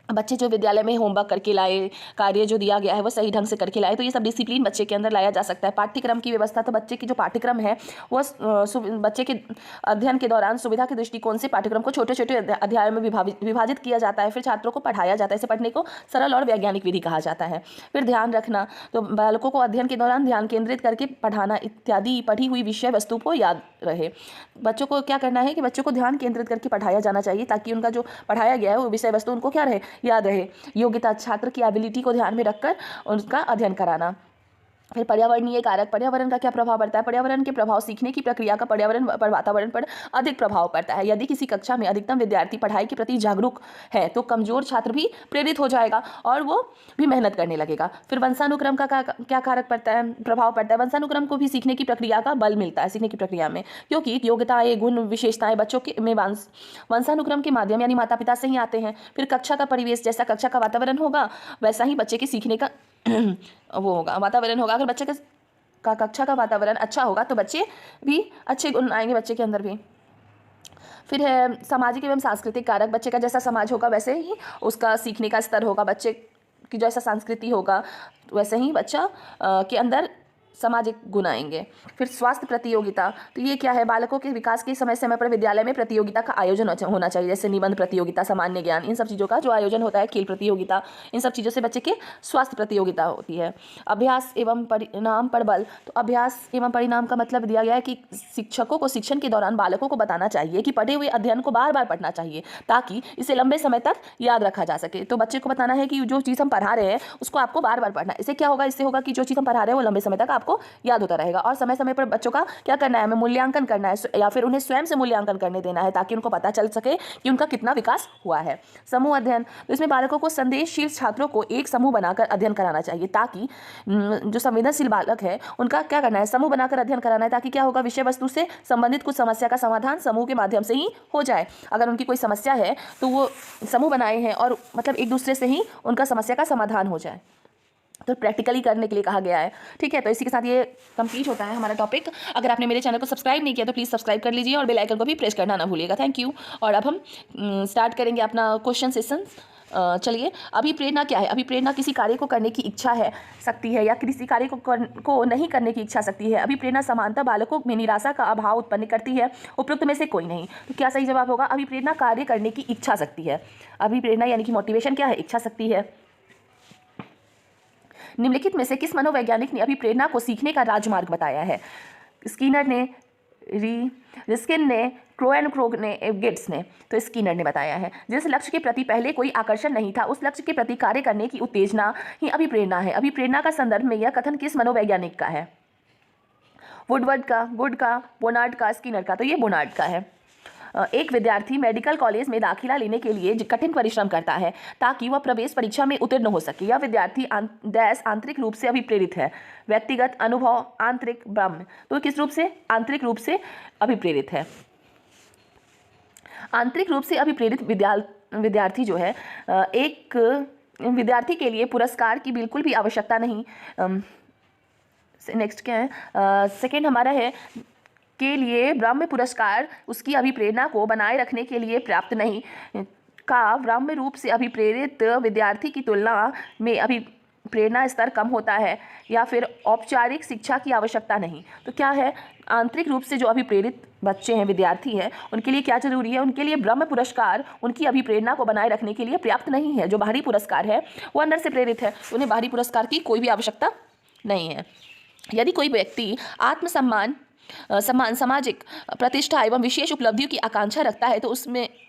बच्चे जो विद्यालय में होमवर्क करके लाए, कार्य जो दिया गया है वो सही ढंग से करके लाए, तो ये सब डिसिप्लिन बच्चे के अंदर लाया जा सकता है। पाठ्यक्रम की व्यवस्था, तो बच्चे की जो पाठ्यक्रम है वो बच्चे के अध्ययन के दौरान सुविधा के दृष्टिकोण से पाठ्यक्रम को छोटे छोटे अध्यायों में विभाजित किया जाता है। फिर छात्रों को पढ़ाया जाता है। इसे पढ़ने को सरल और वैज्ञानिक विधि कहा जाता है। फिर ध्यान रखना, तो बालकों को अध्ययन के दौरान ध्यान केंद्रित करके पढ़ाना इत्यादि, पढ़ी हुई विषय वस्तु को याद रहे। बच्चों को क्या करना है कि बच्चों को ध्यान केंद्रित करके पढ़ाया जाना चाहिए, ताकि उनका जो पढ़ाया गया है वो विषय वस्तु उनको क्या रहे, याद रहे। योग्यता, छात्र की एबिलिटी को ध्यान में रखकर उनका अध्ययन कराना। फिर पर्यावरणीय कारक, पर्यावरण का क्या प्रभाव पड़ता है? पर्यावरण के प्रभाव सीखने की प्रक्रिया का पर्यावरण पर, वातावरण पर अधिक प्रभाव पड़ता है। यदि किसी कक्षा में अधिकतम विद्यार्थी पढ़ाई के प्रति जागरूक है तो कमजोर छात्र भी प्रेरित हो जाएगा और वो भी मेहनत करने लगेगा। फिर वंशानुक्रम का क्या कारक पड़ता है, प्रभाव पड़ता है? वंशानुक्रम को भी सीखने की प्रक्रिया का बल मिलता है, सीखने की प्रक्रिया में, क्योंकि योग्यताएं, गुण, विशेषताएं बच्चों के में वंशानुक्रम के माध्यम यानी माता पिता से ही आते हैं। फिर कक्षा का परिवेश, जैसा कक्षा का वातावरण होगा वैसा ही बच्चे के सीखने का वो होगा, वातावरण होगा। अगर बच्चे का कक्षा का वातावरण अच्छा होगा तो बच्चे भी अच्छे गुण आएंगे बच्चे के अंदर भी। फिर है सामाजिक एवं सांस्कृतिक कारक, बच्चे का जैसा समाज होगा वैसे ही उसका सीखने का स्तर होगा, बच्चे की जैसा संस्कृति होगा वैसे ही बच्चा के अंदर सामाजिक गुण आएंगे। फिर स्वास्थ्य प्रतियोगिता, तो ये क्या है, बालकों के विकास के समय समय पर विद्यालय में प्रतियोगिता का आयोजन होना चाहिए, जैसे निबंध प्रतियोगिता, सामान्य ज्ञान, इन सब चीज़ों का जो आयोजन होता है, खेल प्रतियोगिता, इन सब चीज़ों से बच्चे के स्वास्थ्य प्रतियोगिता होती है। अभ्यास एवं परिणाम पर बल, तो अभ्यास एवं परिणाम का मतलब दिया गया है कि शिक्षकों को शिक्षण के दौरान बालकों को बताना चाहिए कि पढ़े हुए अध्ययन को बार बार पढ़ना चाहिए ताकि इसे लंबे समय तक याद रखा जा सके। तो बच्चे को बताना है कि जो चीज़ हम पढ़ा रहे हैं उसको आपको बार बार पढ़ना है। इससे क्या होगा, इससे होगा कि जो चीज़ हम पढ़ा रहे हैं वो लंबे समय तक आपको याद होता रहेगा। और समय समय पर बच्चों का क्या करना है, हमें मूल्यांकन करना है या फिर उन्हें स्वयं से मूल्यांकन करने देना है ताकि उनको पता चल सके कि उनका कितना विकास हुआ है। समूह अध्ययन, तो इसमें बालकों को संदेशशील छात्रों को एक समूह बनाकर अध्ययन कराना चाहिए ताकि जो संवेदनशील बालक है उनका क्या करना है, समूह बनाकर अध्ययन कराना है ताकि क्या होगा, विषय वस्तु से संबंधित कुछ समस्या का समाधान समूह के माध्यम से ही हो जाए। अगर उनकी कोई समस्या है तो वो समूह बनाए हैं और मतलब एक दूसरे से ही उनका समस्या का समाधान हो जाए, तो प्रैक्टिकली करने के लिए कहा गया है। ठीक है, तो इसी के साथ ये कंप्लीट होता है हमारा टॉपिक। अगर आपने मेरे चैनल को सब्सक्राइब नहीं किया तो प्लीज़ सब्सक्राइब कर लीजिए और बेल आइकन को भी प्रेस करना ना भूलिएगा। Thank you. और अब हम स्टार्ट करेंगे अपना क्वेश्चन सेशन। चलिए, अभिप्रेरणा क्या है? अभिप्रेरणा किसी कार्य को करने की इच्छा है सकती है या किसी कार्य को नहीं करने की इच्छा सकती है। अभिप्रेरणा समानता बालकों में निराशा का अभाव उत्पन्न करती है, उपरोक्त में से कोई नहीं। तो क्या सही जवाब होगा, अभिप्रेरणा कार्य करने की इच्छा शक्ति है। अभिप्रेरणा यानी कि मोटिवेशन क्या है, इच्छा शक्ति है। निम्नलिखित में से किस मनोवैज्ञानिक ने अभिप्रेरणा को सीखने का राजमार्ग बताया है? स्किनर ने, रिस्किन ने, क्रोएनक्रोग ने, गेट्स ने। तो स्किनर ने बताया है। जिस लक्ष्य के प्रति पहले कोई आकर्षण नहीं था उस लक्ष्य के प्रति कार्य करने की उत्तेजना ही अभिप्रेरणा है। अभिप्रेरणा का संदर्भ में यह कथन किस मनोवैज्ञानिक का है? वुडवर्ड का, गुड का, बोनार्ड का, स्किनर का। तो ये बोनार्ड का है। एक विद्यार्थी मेडिकल कॉलेज में दाखिला लेने के लिए कठिन परिश्रम करता है ताकि वह प्रवेश परीक्षा में उत्तीर्ण हो सके। यह विद्यार्थी आंतरिक रूप से अभिप्रेरित है। व्यक्तिगत अनुभव, आंतरिक, ब्रह्म। तो किस रूप से? आंतरिक रूप से अभिप्रेरित है। आंतरिक रूप से अभिप्रेरित विद्यार्थी जो है, एक विद्यार्थी के लिए पुरस्कार की बिल्कुल भी आवश्यकता नहीं। नेक्स्ट क्या है, सेकंड हमारा है के लिए ब्रह्म पुरस्कार उसकी अभिप्रेरणा को बनाए रखने के लिए पर्याप्त नहीं। का ब्रह्म रूप से अभिप्रेरित विद्यार्थी की तुलना में अभिप्रेरणा स्तर कम होता है या फिर औपचारिक शिक्षा की आवश्यकता नहीं। तो क्या है, आंतरिक रूप से जो अभिप्रेरित बच्चे हैं, विद्यार्थी हैं, उनके लिए क्या जरूरी है? उनके लिए ब्रह्म पुरस्कार उनकी अभिप्रेरणा को बनाए रखने के लिए पर्याप्त नहीं है। जो बाहरी पुरस्कार है वो अंदर से प्रेरित है, उन्हें बाहरी पुरस्कार की कोई भी आवश्यकता नहीं है। यदि कोई व्यक्ति आत्मसम्मान, सामाजिक प्रतिष्ठा एवं विशेष उपलब्धियों की आकांक्षा रखता है तो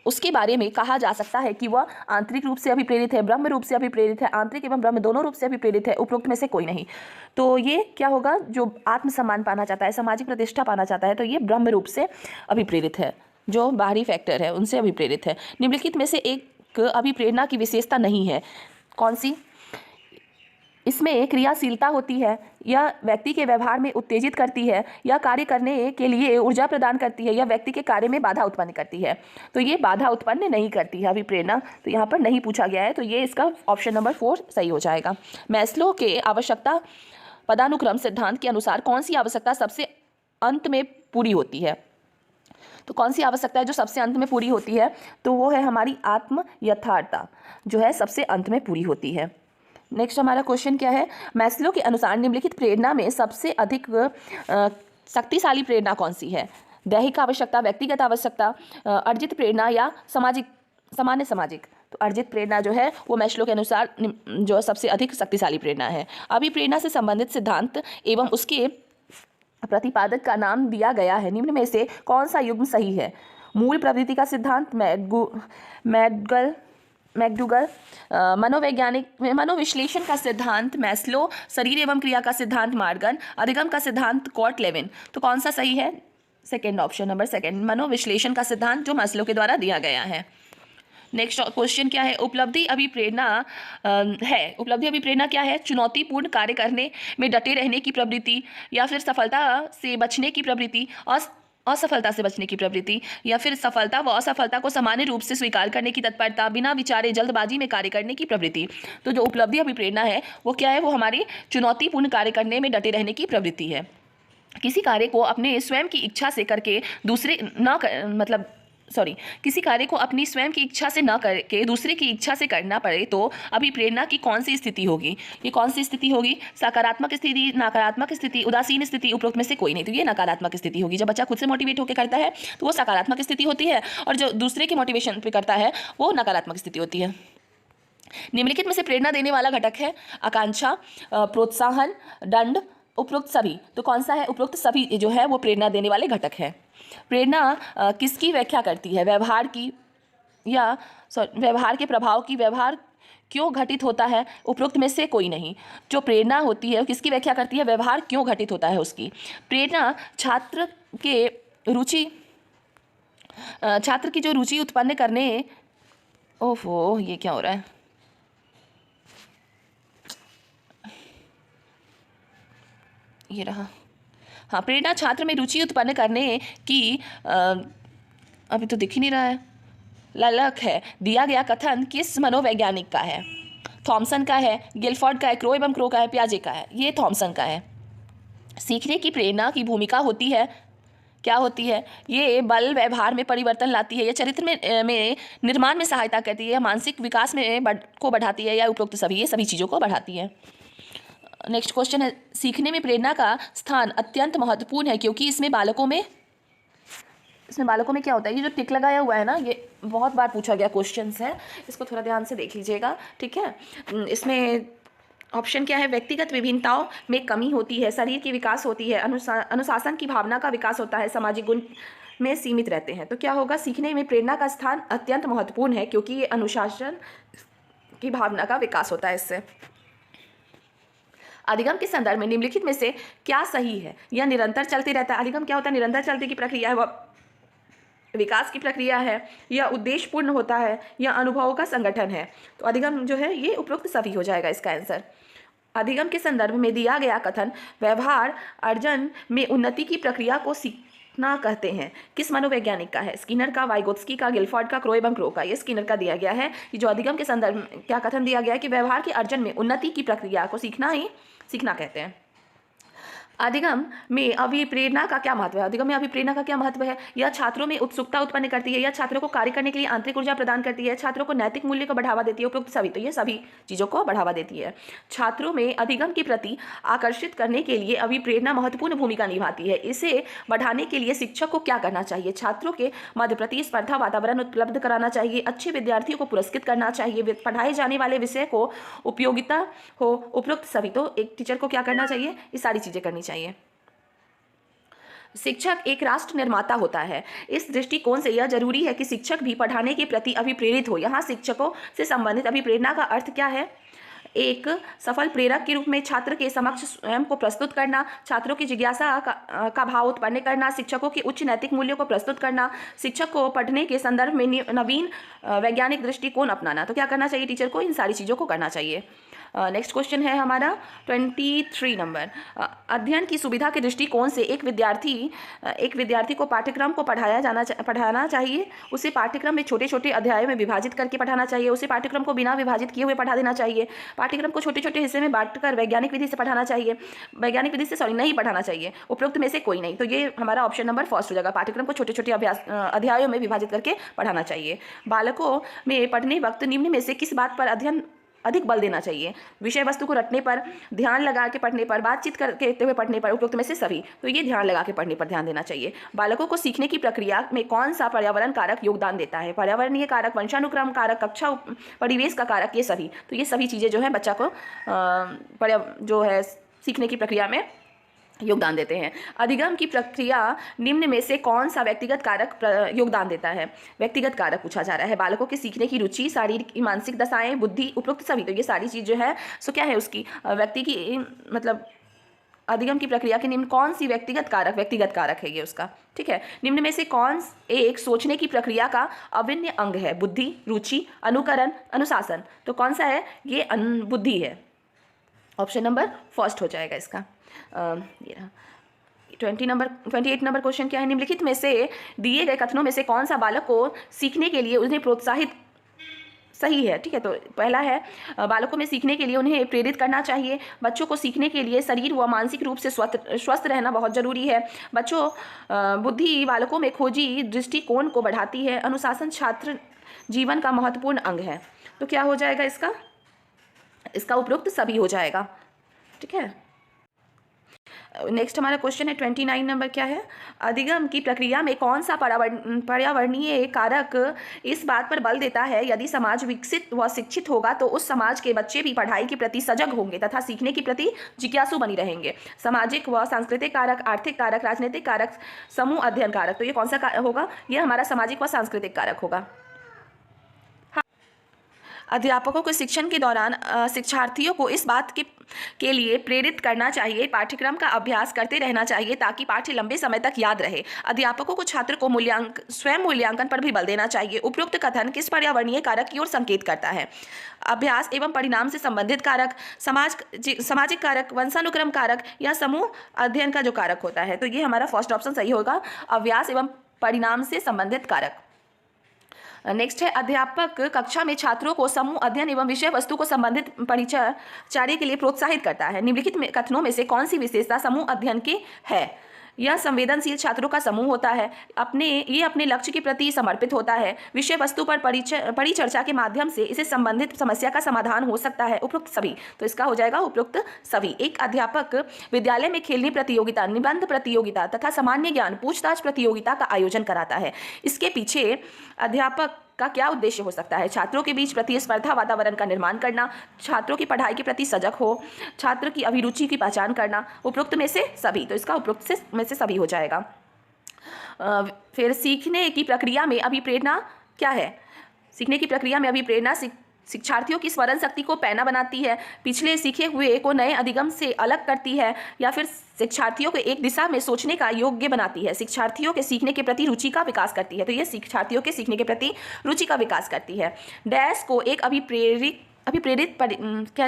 उसके बारे में कहा जा सकता है कि वह आंतरिक रूप से अभिप्रेरित है, ब्रह्म रूप से अभिप्रेरित है, आंतरिक एवं ब्रह्म दोनों रूप से अभिप्रेरित है, उपरोक्त में से कोई नहीं। तो ये क्या होगा, जो आत्मसम्मान पाना चाहता है, सामाजिक प्रतिष्ठा पाना चाहता है, तो ये ब्रह्म रूप से अभिप्रेरित है। जो बाहरी फैक्टर है उनसे अभिप्रेरित है। निम्नलिखित में से एक अभिप्रेरणा की विशेषता नहीं है, कौन सी? इसमें क्रियाशीलता होती है, यह व्यक्ति के व्यवहार में उत्तेजित करती है, यह कार्य करने के लिए ऊर्जा प्रदान करती है, यह व्यक्ति के कार्य में बाधा उत्पन्न करती है। तो ये बाधा उत्पन्न नहीं करती है अभिप्रेरणा, तो यहाँ पर नहीं पूछा गया है, तो ये इसका ऑप्शन नंबर 4 सही हो जाएगा। मैस्लो के आवश्यकता पदानुक्रम सिद्धांत के अनुसार कौन सी आवश्यकता सबसे अंत में पूरी होती है? तो कौन सी आवश्यकता है जो सबसे अंत में पूरी होती है? तो वो है हमारी आत्म यथार्थता, जो है सबसे अंत में पूरी होती है। नेक्स्ट हमारा क्वेश्चन क्या है, मैस्लो के अनुसार निम्नलिखित प्रेरणा में सबसे अधिक शक्तिशाली प्रेरणा कौन सी है? दैहिक आवश्यकता, व्यक्तिगत आवश्यकता, अर्जित प्रेरणा या सामान्य सामाजिक? तो अर्जित प्रेरणा जो है वो मैस्लो के अनुसार जो सबसे अधिक शक्तिशाली प्रेरणा है। अभिप्रेरणा से संबंधित सिद्धांत एवं उसके प्रतिपादक का नाम दिया गया है। निम्न में से कौन सा युग्म सही है? मूल प्रवृत्ति का सिद्धांत मैकडूगल, मनोविश्लेषण का सिद्धांत मैस्लो, शरीर एवं क्रिया का सिद्धांत मार्गन, अधिगम का सिद्धांत कॉर्ट लेविन। तो कौन सा सही है? सेकेंड ऑप्शन नंबर सेकेंड, मनोविश्लेषण का सिद्धांत जो मैस्लो के द्वारा दिया गया है। नेक्स्ट क्वेश्चन क्या है, उपलब्धि अभिप्रेरणा है। उपलब्धि अभिप्रेरणा क्या है? चुनौतीपूर्ण कार्य करने में डटे रहने की प्रवृत्ति या फिर सफलता से बचने की प्रवृत्ति, असफलता से बचने की प्रवृत्ति, या फिर सफलता व असफलता को सामान्य रूप से स्वीकार करने की तत्परता, बिना विचारे जल्दबाजी में कार्य करने की प्रवृत्ति। तो जो उपलब्धि अभिप्रेरणा है वो क्या है? वो हमारी चुनौतीपूर्ण कार्य करने में डटे रहने की प्रवृत्ति है। किसी कार्य को अपने स्वयं की इच्छा से करके दूसरे मतलब किसी कार्य को अपनी स्वयं की इच्छा से न करके दूसरे की इच्छा से करना पड़े तो अभिप्रेरणा की कौन सी स्थिति होगी? ये कौन सी स्थिति होगी? सकारात्मक स्थिति, नकारात्मक स्थिति, उदासीन स्थिति, उपरोक्त में से कोई नहीं। तो ये नकारात्मक स्थिति होगी। जब बच्चा खुद से मोटिवेट होकर करता है तो वो सकारात्मक स्थिति होती है, और जो दूसरे के मोटिवेशन पे करता है वो नकारात्मक स्थिति होती है। निम्नलिखित में से प्रेरणा देने वाला घटक है आकांक्षा, प्रोत्साहन, दंड, उपरोक्त सभी। तो कौन सा है? उपरोक्त सभी जो है वो प्रेरणा देने वाले घटक है। प्रेरणा किसकी व्याख्या करती है? व्यवहार की या व्यवहार के प्रभाव की। व्यवहार क्यों घटित होता है? उपरोक्त में से कोई नहीं। जो प्रेरणा होती है किसकी व्याख्या करती है? व्यवहार क्यों घटित होता है उसकी। प्रेरणा छात्र की जो रुचि उत्पन्न करने, ओहो ये क्या हो रहा है, ये रहा। हाँ, प्रेरणा छात्र में रुचि उत्पन्न करने की अभी तो दिख ही नहीं रहा है, ललक है। दिया गया कथन किस मनोवैज्ञानिक का है? थॉमसन का है, गिलफोर्ड का है, क्रो एवं क्रो का है, पियाजे का है? ये थॉमसन का है। सीखने की प्रेरणा की भूमिका होती है, क्या होती है? ये बल व्यवहार में परिवर्तन लाती है, या चरित्र में निर्माण में सहायता करती है, या मानसिक विकास में को बढ़ाती है, या उपरोक्त सभी, ये सभी चीज़ों को बढ़ाती है। नेक्स्ट क्वेश्चन है, सीखने में प्रेरणा का स्थान अत्यंत महत्वपूर्ण है क्योंकि इसमें बालकों में क्या होता है? ये जो टिक लगाया हुआ है ना, ये बहुत बार पूछा गया क्वेश्चंस है, इसको थोड़ा ध्यान से देख लीजिएगा, ठीक है। इसमें ऑप्शन क्या है? व्यक्तिगत विभिन्नताओं में कमी होती है, शरीर की विकास होती है, अनुशासन की भावना का विकास होता है, सामाजिक गुण में सीमित रहते हैं। तो क्या होगा? सीखने में प्रेरणा का स्थान अत्यंत महत्वपूर्ण है क्योंकि ये अनुशासन की भावना का विकास होता है इससे। अधिगम के संदर्भ में निम्नलिखित में से क्या सही है? यह निरंतर चलते रहता है। अधिगम क्या होता है? निरंतर चलते की प्रक्रिया है, वह विकास की प्रक्रिया है, या उद्देश्यपूर्ण होता है, या अनुभवों का संगठन है। तो अधिगम जो है ये उपरोक्त सभी हो जाएगा इसका आंसर। अधिगम के संदर्भ में दिया गया कथन व्यवहार अर्जन में उन्नति की प्रक्रिया को सीखना कहते हैं। किस मनोवैज्ञानिक का है? स्किनर का, वाइगोत्स्की का, गिलफोर्ड का, क्रो एवं क्रो का? ये स्किनर का दिया गया है। ये जो अधिगम के संदर्भ में क्या कथन दिया गया है कि व्यवहार के अर्जन में उन्नति की प्रक्रिया को सीखना कहते हैं। अधिगम में अभिप्रेरणा का क्या महत्व है? अधिगम में अभिप्रेरणा का क्या महत्व है? यह छात्रों में उत्सुकता उत्पन्न करती है, यह छात्रों को कार्य करने के लिए आंतरिक ऊर्जा प्रदान करती है, छात्रों को नैतिक मूल्य को बढ़ावा देती है, उपरोक्त सभी। तो ये सभी चीज़ों को बढ़ावा देती है। छात्रों में अधिगम के प्रति आकर्षित करने के लिए अभिप्रेरणा महत्वपूर्ण भूमिका निभाती है। इसे बढ़ाने के लिए शिक्षक को क्या करना चाहिए? छात्रों के मध्य प्रतिस्पर्धा वातावरण उपलब्ध कराना चाहिए, अच्छे विद्यार्थियों को पुरस्कृत करना चाहिए, पढ़ाए जाने वाले विषय को उपयोगिता हो, उपरोक्त सभी। तो एक टीचर को क्या करना चाहिए? ये सारी चीज़ें करनी चाहिए। शिक्षक एक राष्ट्र निर्माता होता है। इस दृष्टिकोण से यह जरूरी है कि शिक्षक भी पढ़ाने के प्रति अभिप्रेरित हो। यहाँ शिक्षकों से संबंधित अभिप्रेरणा का अर्थ क्या है? एक सफल प्रेरक के रूप में छात्र के समक्ष स्वयं को प्रस्तुत करना, छात्रों की जिज्ञासा का भाव उत्पन्न करना, शिक्षकों के उच्च नैतिक मूल्यों को प्रस्तुत करना, शिक्षक को पढ़ने के संदर्भ में नवीन वैज्ञानिक दृष्टिकोण अपनाना। तो क्या करना चाहिए टीचर को? इन सारी चीज़ों को करना चाहिए। नेक्स्ट क्वेश्चन है हमारा 23 नंबर। अध्ययन की सुविधा के दृष्टिकोण से एक विद्यार्थी को पाठ्यक्रम को पढ़ाना चाहिए। उसे पाठ्यक्रम में छोटे छोटे अध्यायों में विभाजित करके पढ़ाना चाहिए। उसे पाठ्यक्रम को बिना विभाजित किए हुए पढ़ा देना चाहिए। पाठ्यक्रम को छोटे छोटे हिस्से में बांटकर वैज्ञानिक विधि से पढ़ाना चाहिए। नहीं पढ़ाना चाहिए। उपरोक्त में से कोई नहीं। तो ये हमारा ऑप्शन नंबर फर्स्ट हो जाएगा। पाठ्यक्रम को छोटे छोटे अध्यायों में विभाजित करके पढ़ाना चाहिए। बालकों में पढ़ने वक्त निम्न में से किस बात पर अधिक बल देना चाहिए? विषय वस्तु को रटने पर, ध्यान लगा के पढ़ने पर, बातचीत करते हुए पढ़ने पर, उपरोक्त में से सभी। तो ये ध्यान लगा के पढ़ने पर ध्यान देना चाहिए। बालकों को सीखने की प्रक्रिया में कौन सा पर्यावरण कारक योगदान देता है? पर्यावरणीय कारक, वंशानुक्रम कारक, कक्षा परिवेश का कारक, ये सभी। तो ये सभी चीज़ें जो है बच्चा को जो है सीखने की प्रक्रिया में योगदान देते हैं। अधिगम की प्रक्रिया निम्न में से कौन सा व्यक्तिगत कारक योगदान देता है? व्यक्तिगत कारक पूछा जा रहा है। बालकों के सीखने की रुचि, शारीरिक मानसिक दशाएं, बुद्धि, उपरोक्त सभी। तो ये सारी चीज़ जो है सो क्या है उसकी व्यक्ति की मतलब अधिगम की प्रक्रिया के निम्न कौन सी व्यक्तिगत कारक है ये उसका, ठीक है। निम्न में से कौन एक सोचने की प्रक्रिया का अभिन्न अंग है? बुद्धि, रुचि, अनुकरण, अनुशासन। तो कौन सा है? ये बुद्धि है। ऑप्शन नंबर फर्स्ट हो जाएगा इसका। ये 28 नंबर क्वेश्चन क्या है? निम्नलिखित में से दिए गए कथनों में से कौन सा बालक को सीखने के लिए उन्हें सही है, ठीक है। तो पहला है बालकों में सीखने के लिए उन्हें प्रेरित करना चाहिए। बच्चों को सीखने के लिए शरीर व मानसिक रूप से स्वस्थ रहना बहुत जरूरी है। बच्चों बुद्धि बालकों में खोजी दृष्टिकोण को बढ़ाती है। अनुशासन छात्र जीवन का महत्वपूर्ण अंग है। तो क्या हो जाएगा इसका उपयुक्त सभी हो जाएगा, ठीक है। नेक्स्ट हमारा क्वेश्चन है 29 नंबर क्या है, अधिगम की प्रक्रिया में कौन सा पर्यावरणीय कारक इस बात पर बल देता है यदि समाज विकसित व शिक्षित होगा तो उस समाज के बच्चे भी पढ़ाई के प्रति सजग होंगे तथा सीखने के प्रति जिज्ञासु बनी रहेंगे। सामाजिक व सांस्कृतिक कारक, आर्थिक कारक, राजनीतिक कारक, समूह अध्ययन कारक। तो ये कौन सा होगा, ये हमारा सामाजिक व सांस्कृतिक कारक होगा। अध्यापकों को शिक्षण के दौरान शिक्षार्थियों को इस बात के लिए प्रेरित करना चाहिए, पाठ्यक्रम का अभ्यास करते रहना चाहिए ताकि पाठ्य लंबे समय तक याद रहे। अध्यापकों को छात्र को स्वयं मूल्यांकन पर भी बल देना चाहिए। उपयुक्त कथन किस पर्यावरणीय कारक की ओर संकेत करता है? अभ्यास एवं परिणाम से संबंधित कारक, सामाजिक कारक, वंशानुक्रम कारक या समूह अध्ययन का जो कारक होता है। तो ये हमारा फर्स्ट ऑप्शन सही होगा, अभ्यास एवं परिणाम से संबंधित कारक। नेक्स्ट है अध्यापक कक्षा में छात्रों को समूह अध्ययन एवं विषय वस्तु को संबंधित परिचर्या के लिए प्रोत्साहित करता है। निम्नलिखित कथनों में से कौन सी विशेषता समूह अध्ययन की है? यह संवेदनशील छात्रों का समूह होता है, ये अपने लक्ष्य के प्रति समर्पित होता है, विषय वस्तु पर परिचर्चा के माध्यम से इसे संबंधित समस्या का समाधान हो सकता है। उपयुक्त सभी। तो इसका हो जाएगा उपयुक्त सभी। एक अध्यापक विद्यालय में खेलने प्रतियोगिता, निबंध प्रतियोगिता तथा सामान्य ज्ञान पूछताछ प्रतियोगिता का आयोजन कराता है। इसके पीछे अध्यापक का क्या उद्देश्य हो सकता है? छात्रों के बीच प्रतिस्पर्धा वातावरण का निर्माण करना, छात्रों की पढ़ाई के प्रति सजग हो, छात्र की अभिरुचि की पहचान करना। उपयुक्त में से सभी। तो इसका उपयुक्त में से सभी हो जाएगा। फिर सीखने की प्रक्रिया में अभिप्रेरणा क्या है? सीखने की प्रक्रिया में अभिप्रेरणा शिक्षार्थियों की स्मरण शक्ति को पैना बनाती है, पिछले सीखे हुए को नए अधिगम से अलग करती है या फिर शिक्षार्थियों को एक दिशा में सोचने का योग्य बनाती है, शिक्षार्थियों के सीखने के प्रति रुचि का विकास करती है। तो ये शिक्षार्थियों के सीखने के प्रति रुचि का विकास करती है। डैश को एक अभिप्रेरित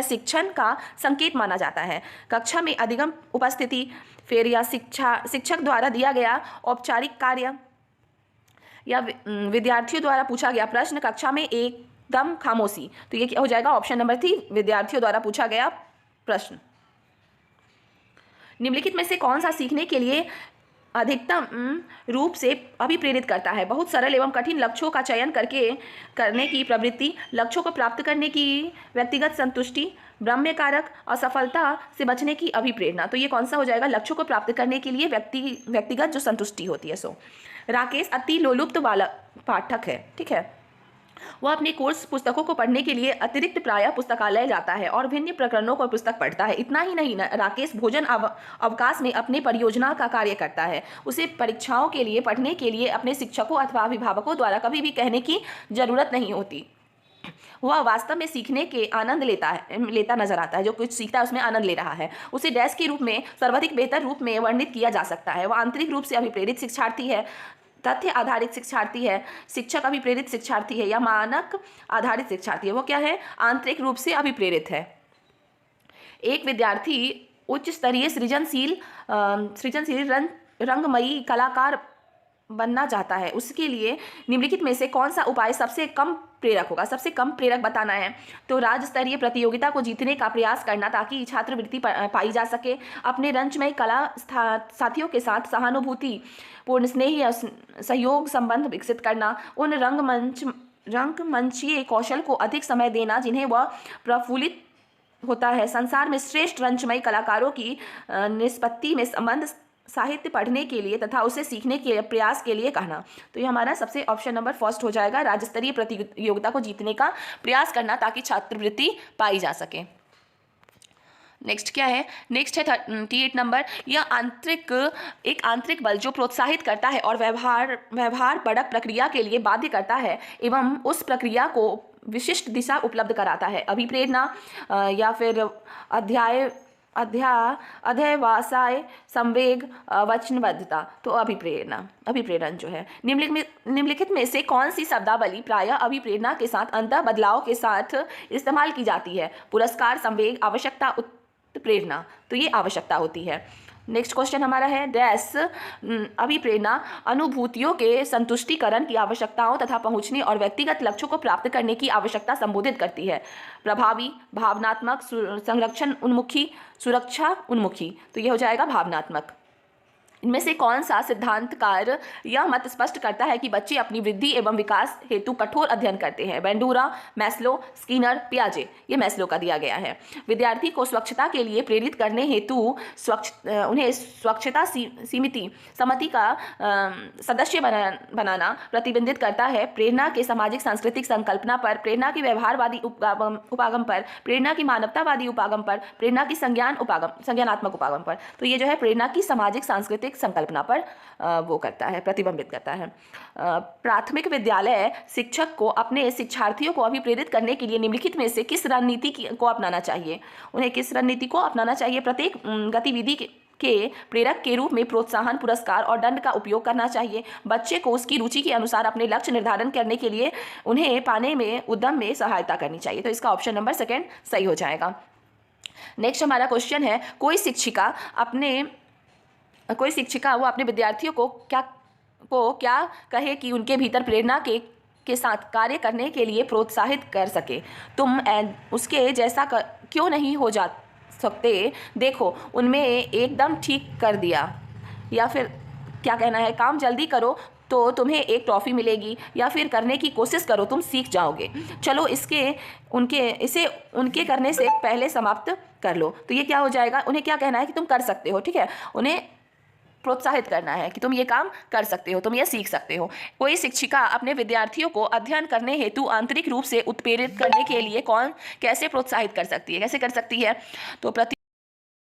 शिक्षण का संकेत माना जाता है। कक्षा में अधिगम उपस्थिति, फिर या शिक्षक द्वारा दिया गया औपचारिक कार्य या विद्यार्थियों द्वारा पूछा गया प्रश्न, कक्षा में एकदम खामोशी। तो ये क्या हो जाएगा? ऑप्शन नंबर 3, विद्यार्थियों द्वारा पूछा गया प्रश्न। निम्नलिखित में से कौन सा सीखने के लिए अधिकतम रूप से अभिप्रेरित करता है? बहुत सरल एवं कठिन लक्ष्यों का चयन करने की प्रवृत्ति, लक्ष्यों को प्राप्त करने की व्यक्तिगत संतुष्टि, ब्रह्म कारक, असफलता से बचने की अभिप्रेरणा। तो ये कौन सा हो जाएगा? लक्ष्यों को प्राप्त करने के लिए व्यक्तिगत जो संतुष्टि होती है। सो राकेश अति लोलुप्त वाला पाठक है, ठीक है। वह अपने कोर्स पुस्तकों को पढ़ने के लिए अतिरिक्त प्रायः पुस्तकालय जाता है और भिन्न प्रकरणों को पुस्तक पढ़ता है। इतना ही नहीं, राकेश भोजन अवकाश में अपने परियोजना का कार्य करता है। उसे परीक्षाओं के लिए पढ़ने के लिए अपने शिक्षकों अथवा अभिभावकों द्वारा कभी भी कहने की जरूरत नहीं होती। वह वास्तव में सीखने के आनंद लेता नजर आता है। जो कुछ सीखता है उसमें आनंद ले रहा है। उसे डैश के रूप में सर्वाधिक बेहतर रूप में वर्णित किया जा सकता है। वह आंतरिक रूप से अभिप्रेरित शिक्षार्थी है, तथ्य आधारित शिक्षार्थी है, शिक्षक अभिप्रेरित शिक्षार्थी है या मानक आधारित शिक्षार्थी है। वो क्या है? आंतरिक रूप से अभिप्रेरित है। एक विद्यार्थी उच्च स्तरीय सृजनशील रंगमयी कलाकार बनना चाहता है। उसके लिए निम्नलिखित में से कौन सा उपाय सबसे कम प्रेरक होगा? सबसे कम प्रेरक बताना है तो राज्य स्तरीय प्रतियोगिता को जीतने का प्रयास करना ताकि छात्रवृत्ति पाई जा सके, अपने रंगमय कला साथियों के साथ सहानुभूति पूर्ण स्नेह या सहयोग संबंध विकसित करना, उन रंगमंचीय कौशल को अधिक समय देना जिन्हें वह प्रफुल्लित होता है, संसार में श्रेष्ठ रंगमय कलाकारों की निष्पत्ति में संबंध साहित्य पढ़ने के लिए तथा उसे सीखने के प्रयास के लिए कहना। तो ये हमारा सबसे ऑप्शन नंबर फर्स्ट हो जाएगा, राज्य स्तरीय प्रतियोगिता को जीतने का प्रयास करना ताकि छात्रवृत्ति पाई जा सके। नेक्स्ट क्या है? नेक्स्ट है 38 नंबर। यह एक आंतरिक बल जो प्रोत्साहित करता है और व्यवहार परक प्रक्रिया के लिए बाध्य करता है एवं उस प्रक्रिया को विशिष्ट दिशा उपलब्ध कराता है। अभिप्रेरणा या फिर अध्यवसाय, संवेग, वचनबद्धता। तो अभिप्रेरण जो है। निम्नलिखित में से कौन सी शब्दावली प्रायः अभिप्रेरणा के साथ अंतः बदलाव के साथ इस्तेमाल की जाती है? पुरस्कार, संवेग, आवश्यकता, उत्प्रेरणा। तो ये आवश्यकता होती है। नेक्स्ट क्वेश्चन हमारा है डैश अभिप्रेरणा अनुभूतियों के संतुष्टिकरण की आवश्यकताओं तथा पहुंचने और व्यक्तिगत लक्ष्यों को प्राप्त करने की आवश्यकता संबोधित करती है। प्रभावी, भावनात्मक, संरक्षण उन्मुखी, सुरक्षा उन्मुखी। तो ये हो जाएगा भावनात्मक। इनमें से कौन सा सिद्धांतकार यह मत स्पष्ट करता है कि बच्चे अपनी वृद्धि एवं विकास हेतु कठोर अध्ययन करते हैं? Bandura, Maslow, Skinner, पियाजे। ये मैस्लो का दिया गया है। विद्यार्थी को स्वच्छता के लिए प्रेरित करने हेतु उन्हें स्वच्छता समिति का सदस्य बनाना प्रतिबंधित करता है। प्रेरणा के सामाजिक सांस्कृतिक संकल्पना पर, प्रेरणा की व्यवहारवादी उपागम पर, प्रेरणा की मानवतावादी उपागम पर, प्रेरणा की संज्ञानात्मक उपागम पर। तो ये जो है प्रेरणा की सामाजिक सांस्कृतिक संकल्पना पर वो करता है, प्रतिबिंबित करता है। प्राथमिक विद्यालय शिक्षक को अपने शिक्षार्थियों को अभिप्रेरित करने के लिए निम्नलिखित में से किस रणनीति को अपनाना चाहिए? उन्हें किस रणनीति को अपनाना चाहिए? प्रत्येक गतिविधि के प्रेरक के रूप में प्रोत्साहन, पुरस्कार और दंड का उपयोग करना चाहिए। बच्चे को उसकी रुचि के अनुसार अपने लक्ष्य निर्धारण करने के लिए उन्हें पाने में उद्यम में सहायता करनी चाहिए। तो इसका ऑप्शन नंबर 2 सही हो जाएगा। नेक्स्ट हमारा क्वेश्चन है कोई शिक्षिका वो अपने विद्यार्थियों को क्या कहे कि उनके भीतर प्रेरणा के साथ कार्य करने के लिए प्रोत्साहित कर सके। तुम उसके जैसा क्यों नहीं हो जा सकते? देखो उनमें एकदम ठीक कर दिया। या फिर क्या कहना है, काम जल्दी करो तो तुम्हें एक ट्रॉफी मिलेगी, या फिर करने की कोशिश करो तुम सीख जाओगे। चलो इसे उनके करने से पहले समाप्त कर लो। तो ये क्या हो जाएगा? उन्हें क्या कहना है कि तुम कर सकते हो, ठीक है, उन्हें प्रोत्साहित करना है कि तुम ये काम कर सकते हो, तुम ये सीख सकते हो। कोई शिक्षिका अपने विद्यार्थियों को अध्ययन करने हेतु आंतरिक रूप से उत्प्रेरित करने के लिए कैसे प्रोत्साहित कर सकती है, कैसे कर सकती है? तो